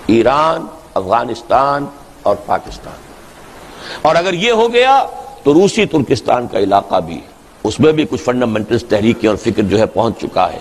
ایران، افغانستان اور پاکستان. اور اگر یہ ہو گیا تو روسی ترکستان کا علاقہ بھی، اس میں بھی کچھ فنڈامنٹلز تحریکیں اور فکر جو ہے پہنچ چکا ہے،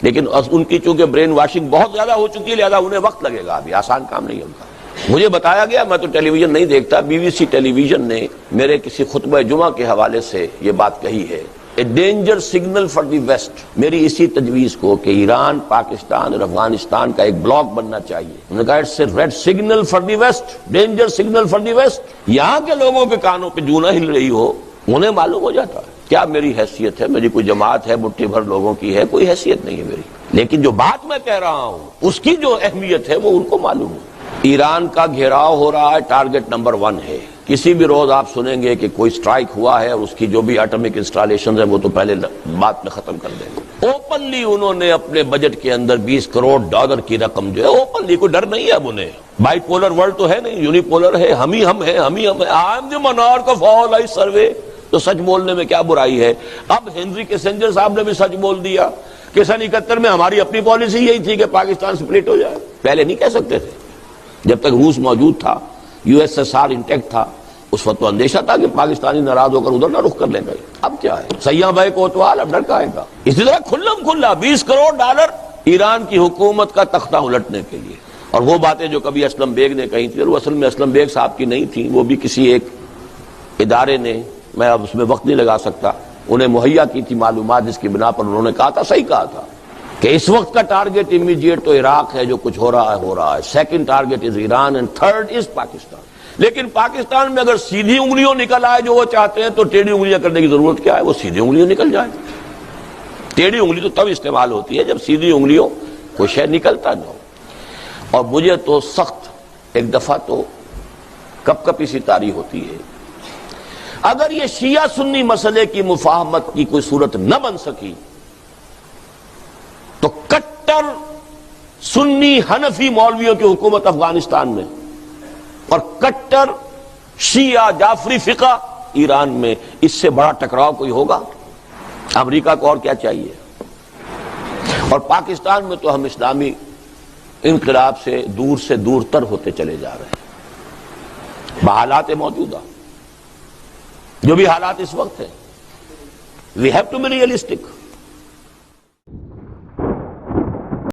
لیکن ان کی چونکہ برین واشنگ بہت زیادہ ہو چکی ہے، لہذا انہیں وقت لگے گا، ابھی آسان کام نہیں ہوگا. مجھے بتایا گیا، میں تو ٹیلی ویژن نہیں دیکھتا، B B C television نے میرے کسی خطبہ جمعہ کے حوالے سے یہ بات کہی ہے، a danger signal for the West. میری اسی تجویز کو کہ ایران، پاکستان اور افغانستان کا ایک بلاک بننا چاہیے. انہوں نے کہا it's a red signal for the West, danger signal for the West. یہاں کے لوگوں کے کانوں پہ جو نہ ہل رہی ہو، انہیں معلوم ہو جاتا ہے کیا میری حیثیت ہے، میری کوئی جماعت ہے، مٹھی بھر لوگوں کی ہے، کوئی حیثیت نہیں ہے میری، لیکن جو بات میں کہہ رہا ہوں اس کی جو اہمیت ہے وہ ان کو معلوم ہے. ایران کا گھیراؤ ہو رہا ہے، ٹارگٹ نمبر 1 ہے. کسی بھی روز آپ سنیں گے کہ کوئی سٹرائک ہوا ہے اور اس کی جو بھی ایٹمک انسٹالیشنز ہیں وہ تو پہلے بات میں ختم کر دیں گے. اوپنلی انہوں نے اپنے بجٹ کے اندر $20 کروڑ کی رقم جو ہے، اوپنلی، کوئی ڈر نہیں ہے اب انہیں. بائی پولر ورلڈ تو ہے نہیں، یونی پولر ہے، ہم ہی ہم ہیں. I am the monarch of all I survey. تو سچ بولنے میں کیا برائی ہے؟ اب ہنری کیسنجر صاحب نے بھی سچ بول دیا کہ سن 71 میں ہماری اپنی پالیسی یہی تھی کہ پاکستان سپلٹ ہو جائے. پہلے نہیں کہہ سکتے تھے، جب تک روس موجود تھا، USSR انٹیکٹ تھا، اس وقت تو اندیشہ تھا کہ پاکستانی ناراض ہو کر ادھر نہ رخ کر لیں گے. اب کیا ہے، سیاح بھائی کوتوال، اب ڈر کا آئے گا. اسی طرح کھلم کھلا $20 کروڑ ایران کی حکومت کا تختہ الٹنے کے لیے. اور وہ باتیں جو کبھی اسلم بیگ نے کہی تھی، وہ اصل میں اسلم بیگ صاحب کی نہیں تھی، وہ بھی کسی ایک ادارے نے، میں اب اس میں وقت نہیں لگا سکتا، انہیں مہیا کی تھی معلومات، جس کی بنا پر انہوں نے کہا تھا، صحیح کہا تھا کہ اس وقت کا ٹارگٹ امیڈیٹ تو عراق ہے، جو کچھ ہو رہا ہے. Second target is Iran and third is Pakistan. لیکن پاکستان میں اگر سیدھی انگلیوں نکل آئے جو وہ چاہتے ہیں تو ٹیڑھی انگلیاں کرنے کی ضرورت کیا ہے؟ وہ سیدھی انگلیوں نکل جائے. ٹیڑھی انگلی تو تب استعمال ہوتی ہے جب سیدھی انگلیوں کوئی شے نکلتا نہ ہو. اور مجھے تو سخت ایک دفعہ تو کپ کپی سی طاری ہوتی ہے، اگر یہ شیعہ سنی مسئلے کی مفاہمت کی کوئی صورت نہ بن سکی تو کٹر سنی حنفی مولویوں کی حکومت افغانستان میں اور کٹر شیعہ جعفری فقہ ایران میں، اس سے بڑا ٹکراؤ کوئی ہوگا؟ امریکہ کو اور کیا چاہیے؟ اور پاکستان میں تو ہم اسلامی انقلاب سے دور تر ہوتے چلے جا رہے ہیں بحالات موجودہ، جو بھی حالات اس وقت ہیں. We have to be realistic.